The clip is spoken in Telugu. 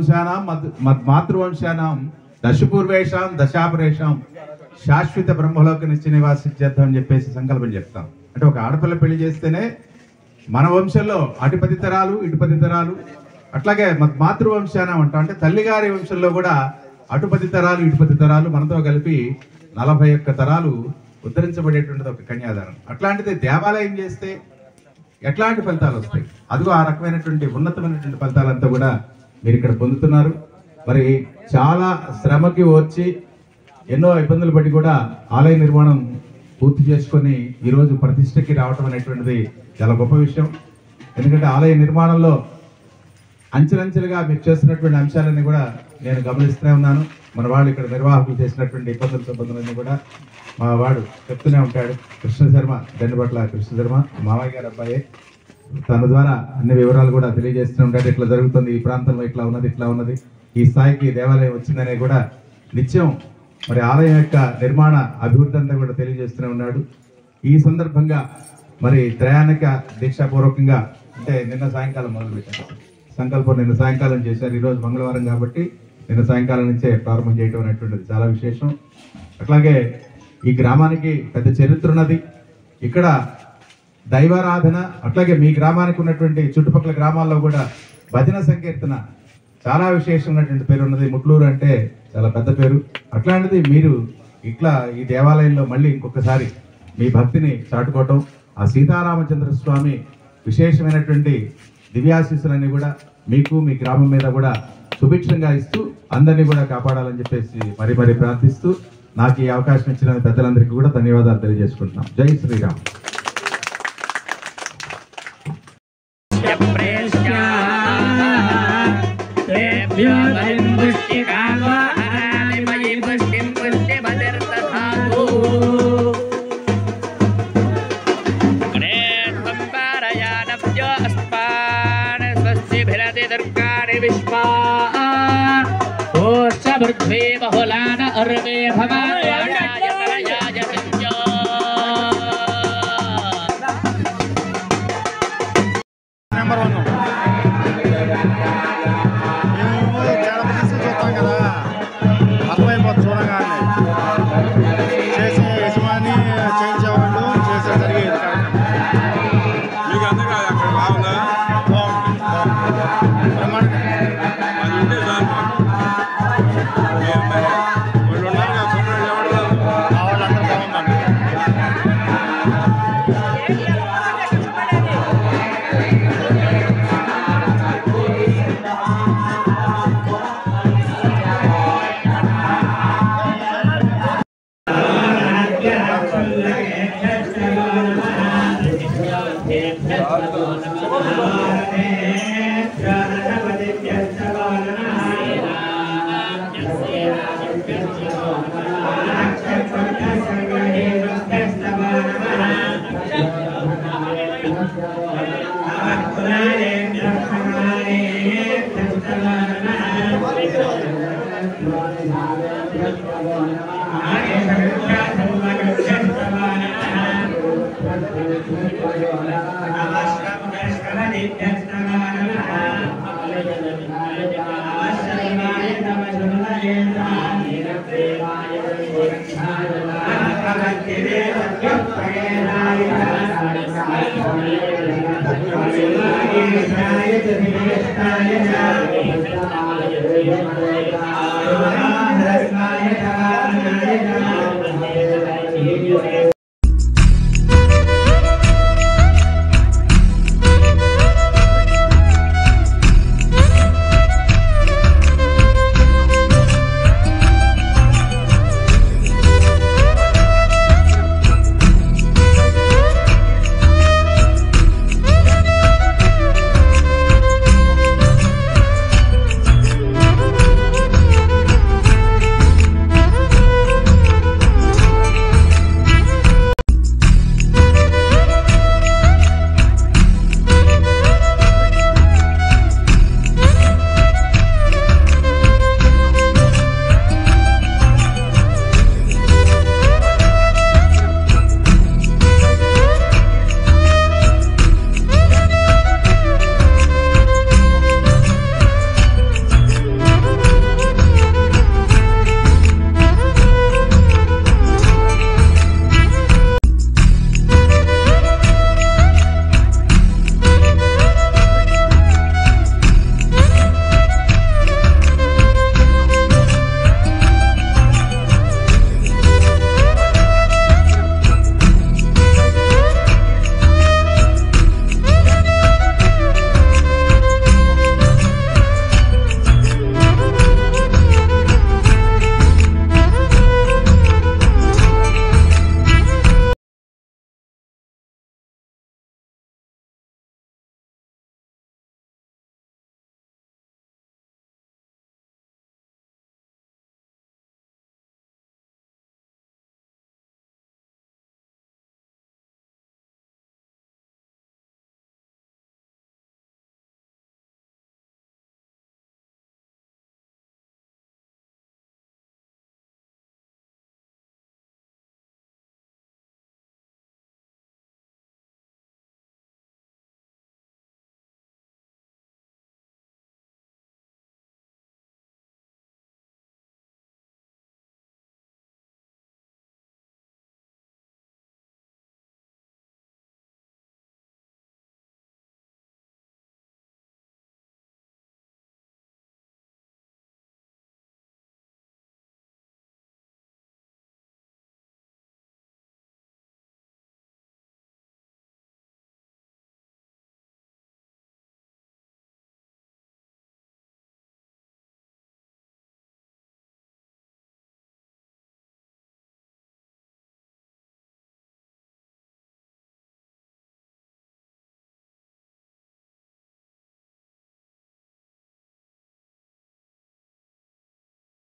వంశానాం మాతృవంశానాం దశపూర్వేషాం దశాపరేషాం శాశ్వత బ్రహ్మలోక నిత్య నివాసిద్ధ్యర్థం అని చెప్పేసి సంకల్పం చెప్తాం. అంటే ఒక ఆడపిల్ల పెళ్లి చేస్తేనే మన వంశంలో అటు 10 తరాలు ఇటు 10 తరాలు, అట్లాగే మాతృవంశానం అంటాం. అంటే తల్లిగారి వంశంలో కూడా అటు 10 తరాలు ఇటు 10 తరాలు మనతో కలిపి 41 తరాలు ఉద్ధరించబడేటువంటిది ఒక కన్యాదానం. అట్లాంటిది దేవాలయం చేస్తే ఎట్లాంటి ఫలితాలు వస్తాయి? అదిగో ఆ రకమైనటువంటి ఉన్నతమైనటువంటి ఫలితాలంతా కూడా మీరు ఇక్కడ పొందుతున్నారు. మరి చాలా శ్రమకి వచ్చి ఎన్నో ఇబ్బందులు పడి కూడా ఆలయ నిర్మాణం పూర్తి చేసుకొని ఈరోజు ప్రతిష్టకి రావటం అనేటువంటిది చాలా గొప్ప విషయం. ఎందుకంటే ఆలయ నిర్మాణంలో అంచెలంచెలుగా మీరు చేస్తున్నటువంటి అంశాలన్నీ కూడా నేను గమనిస్తూనే ఉన్నాను. మన వాళ్ళు ఇక్కడ నిర్వాహకులు చేసినటువంటి ఇబ్బందులన్నీ కూడా మా వాడు చెప్తూనే ఉంటాడు. కృష్ణ శర్మ, దండపట్ల కృష్ణ శర్మ మావయ్య గారి అబ్బాయి, తన ద్వారా అన్ని వివరాలు కూడా తెలియజేస్తూ ఉంటాడు. ఇట్లా జరుగుతుంది, ఈ ప్రాంతంలో ఇట్లా ఉన్నది, ఈ స్థాయికి దేవాలయం వచ్చిందనే కూడా నిత్యం మరి ఆలయం యొక్క నిర్మాణ అభివృద్ధి అంతా కూడా తెలియజేస్తూనే ఉన్నాడు. ఈ సందర్భంగా మరి త్రయాణిక దీక్షాపూర్వకంగా అంటే నిన్న సాయంకాలం మొదలుపెట్టారు సంకల్పం. నిన్న సాయంకాలం చేశారు. ఈరోజు మంగళవారం కాబట్టి నిన్న సాయంకాలం నుంచే ప్రారంభం చేయడం అనేటువంటిది చాలా విశేషం. అట్లాగే ఈ గ్రామానికి పెద్ద చరిత్ర ఉన్నది. ఇక్కడ దైవారాధన, అట్లాగే మీ గ్రామానికి ఉన్నటువంటి చుట్టుపక్కల గ్రామాల్లో కూడా భజన సంకీర్తన చాలా విశేషమైనటువంటి పేరు ఉన్నది. ముట్లూరు అంటే చాలా పెద్ద పేరు. అట్లాంటిది మీరు ఇట్లా ఈ దేవాలయంలో మళ్ళీ ఇంకొకసారి మీ భక్తిని చాటుకోవటం, ఆ సీతారామచంద్ర స్వామి విశేషమైనటువంటి దివ్యాశీస్సులన్నీ కూడా మీకు మీ గ్రామం మీద కూడా సుభిక్షంగా ఇస్తూ అందరినీ కూడా కాపాడాలని చెప్పేసి మరి ప్రార్థిస్తూ నాకు ఈ అవకాశం ఇచ్చిన పెద్దలందరికీ కూడా ధన్యవాదాలు తెలియజేసుకుంటున్నాం. జై శ్రీరామ్. बहुलान अर्वे भवायाय परयाय संजो నెంబర్ 1 చూస్తాం కదా, అర్థమైపోతుంది చూడగానే. చేసే యజమాని చేయించేవాళ్ళు చేసే జరిగేది మీకు అందరూ అక్కడ బాగుందా? Thank you.